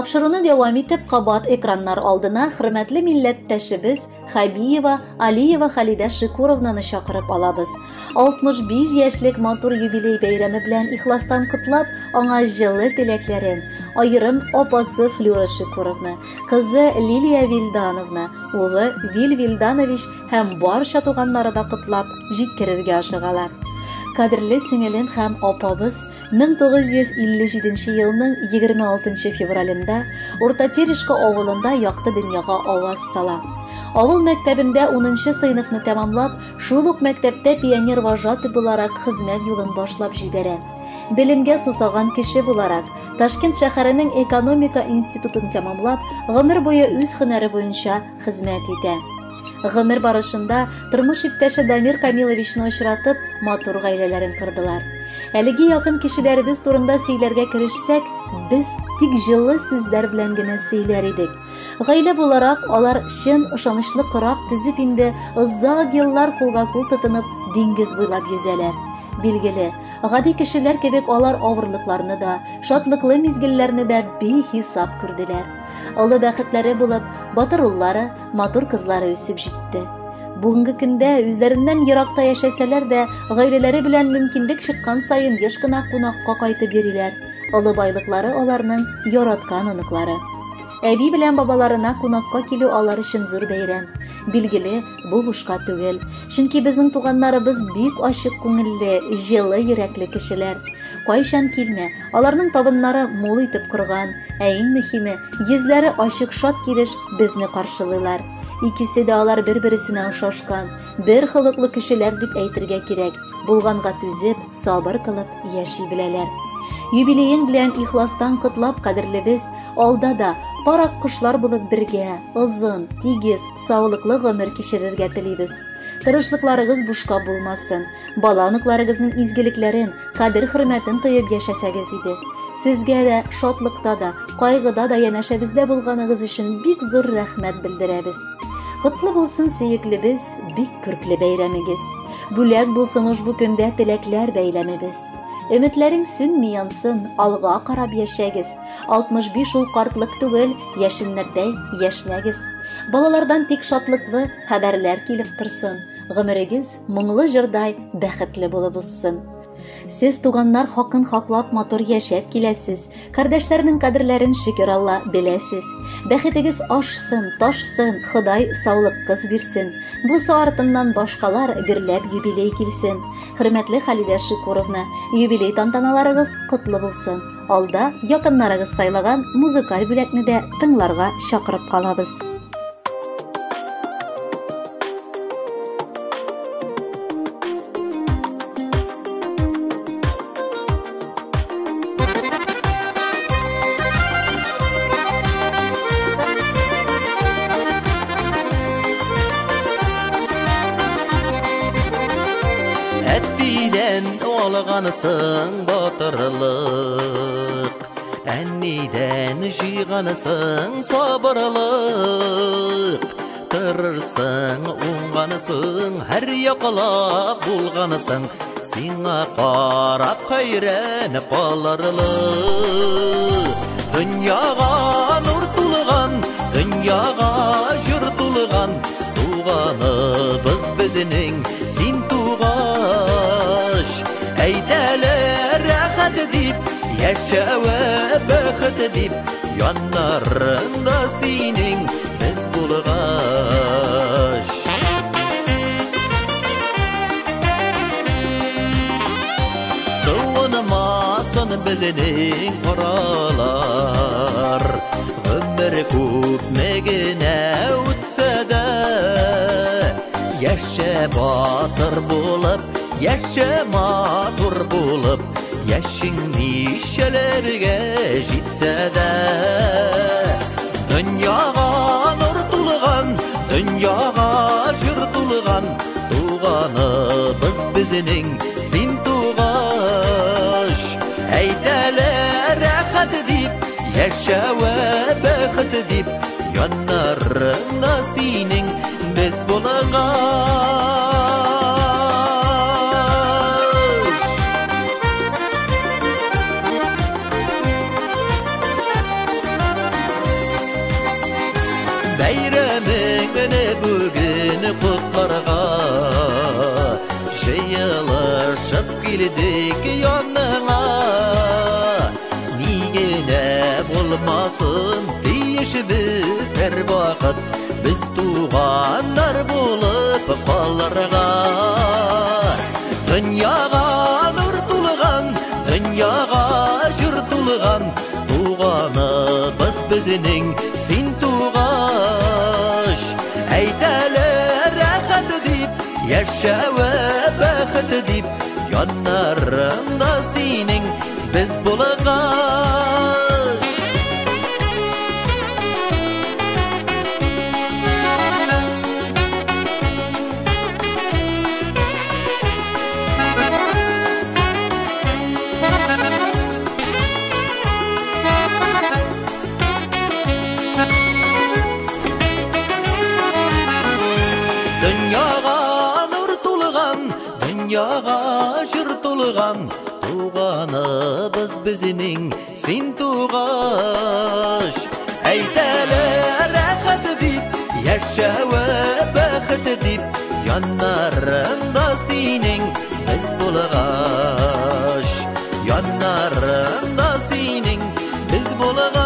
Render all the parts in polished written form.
Тапшыруны дәвам итеп, кабат экраннар алдына хөрмәтле милләттәшебез Хабиева Алиева Халидә Шикуровнаны чакырып алабыз. 65 яшьлек матур юбилей бәйрәме белән ихластан котлап, аңа җылы теләкләрен, айрым апасы Флюра Шикуровна, кызы Лилия Вильдановна, улы Вил Вильданович һәм барча туганнары да котлап, җиткерергә ашыгалар. Кадерле сеңелем һәм апабыз 1957 елның 26 февралендә Урта Терешка авылында якты дөньяга аваз сала. Авыл мәктәбендә 10 сыйныфны тәмамлап, шул ук мәктәптә пионер-вожатый буларак хезмәт юлын башлап җибәрә. Белемгә сусаган кеше буларак, Ташкент шәһәренең экономика институтын тәмамлап, гомер буе үз һөнәре буенча хезмәт итә. Гомер барышында тормыш иптәше Дамир Камиловичны очратып, матур гаиләләрен кордылар. Әлеге якын кешеләребез турында сөйләргә керешсәк, без тик җылы сүзләр белән генә сөйләр идек. Гаилә буларак алар чын ышанычлы корак төзеп инде озак еллар кулга-кул тотынып диңгез буйлап йөзәләр. Билгеле, гади кешеләр кебек алар авырлыкларны да, шатлыклы мизгелләрне дә бихисап күрделәр. Олы бәхетләре булып, батыр уллары, матур кызлары үсеп җитте. Бүгенге көндә үзләреннән еракта яшәсәләр дә, гаиләләре белән мөмкинлек чыккан саен еш кына кунакка кайтып йөриләр. Олы байлыклары аларның яраткан оныклары. Әби белән бабаларына кунакка килү алар өчен зур бәйрәм. Билгеле, бу бушка түгел. Чөнки безнең туганнарыбыз бик ачык күңелле, җылы йөрәкле кешеләр. Кайчан килмә, аларның табыннары мул итеп корган, ә иң мөһиме, йөзләре ачык шат килеш безне каршылыйлар. Икесе дә алар бер-берсенә ошашкан, бер хылыклы кешеләр дип әйтергә кирәк. Булганга түзеп, сабыр кылып яши беләләр. Юбилеең белән ихластан котлап, кадерлебез, алда да парак кошлар булып бергә, озын, тигез, саулыклы гомер кичерергә телибез. Тырышлыкларыгыз бушка булмасын. Баланыкларыгызның изгелекләрен, кадер-хөрмәтен тоеп яшәсәгез иде. Сезгә дә шатлыкта да, кайгыда да янәшәбездә булганыгыз өчен бик зур рәхмәт белдерәбез. Котлы булсын сөеклебез, бик күркле бәйрәмегез. Бүләк булсын ушбу көндә теләкләр бәйләмебез. Өметләрең сүнми янсын, алга карап яшәгез. 65 ул картлык түгел, яшеннәрдәй яшьләгез. Балалардан тик шатлыклы хәбәрләр килеп торсын. Гомерегез моңлы җырдай бәхетле булып узсын. Сез туганнар хакын хаклап матур яшәп киләсез. Кардәшләрнең кадерләрен шөкер Алла беләсез. Бәхетегез ашсын, ташсын, Ходай саулык кыз бирсен. Бу сартыннан башкалар гөрләп юбилей килсен. Хөрмәтле Халидә Шикуровна, юбилей тантаналарыгыз котлы булсын. Алда якыннарыгыз сайлаган музыкаль бүләкне дә тыңларга чакырып калабыз. Olğanısın batırlıq, ənniden jıyğanısın sabırlıq. Tırırsın, uğanısın, hər yaqalaq bulğanısın, Sina qarab xeyrənib qalırlıq. Dünyağa nur tulğan, dünyağa jır tulğan, Tuğanıbız bizning sim tuğaş. Eydeler rahat edip, yaşa ve bıxıt edip, yanlarında senin biz bulğaş. Sıvınmasın bizning oralar, ömür köpmegine ötse de, yaşa batır bulup, yaşa matur bulup, yaşın nişelerge jitse de. Dünyağa nur tulğan, dünyağa jır tulğan, Tuğanıbız bizning sim tuğaş. Eydeler rahat edip, yaşa ve bıxıt edip, yanlarında senin biz bulğaş. kutlarga Jayılışıp geldik yanına Nigene bulmasın deyişimiz her vakit Biz tuğanlar bulup kallarga Dünyaga nur tulgan, dünyaga jür tulgan Tuğanımız bizning sin tuğaş Eyteler rahat dip, yaşa ve baxt dip Yanlarında sening biz bulgaş Dünyaga nur tulgan, dünyaga jür tulgan Tuğanımız bizning sin tuğaş Eyteler rahat dip, yaşa ve baxt dip Yanlarında sening biz bulgaş Yanlarında sening biz bulgaş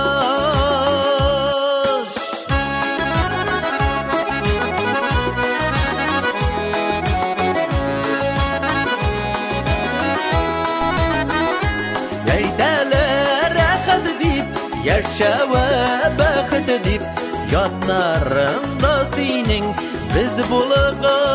Yaşa ve baxt dip Yanlarında sening biz bulgaş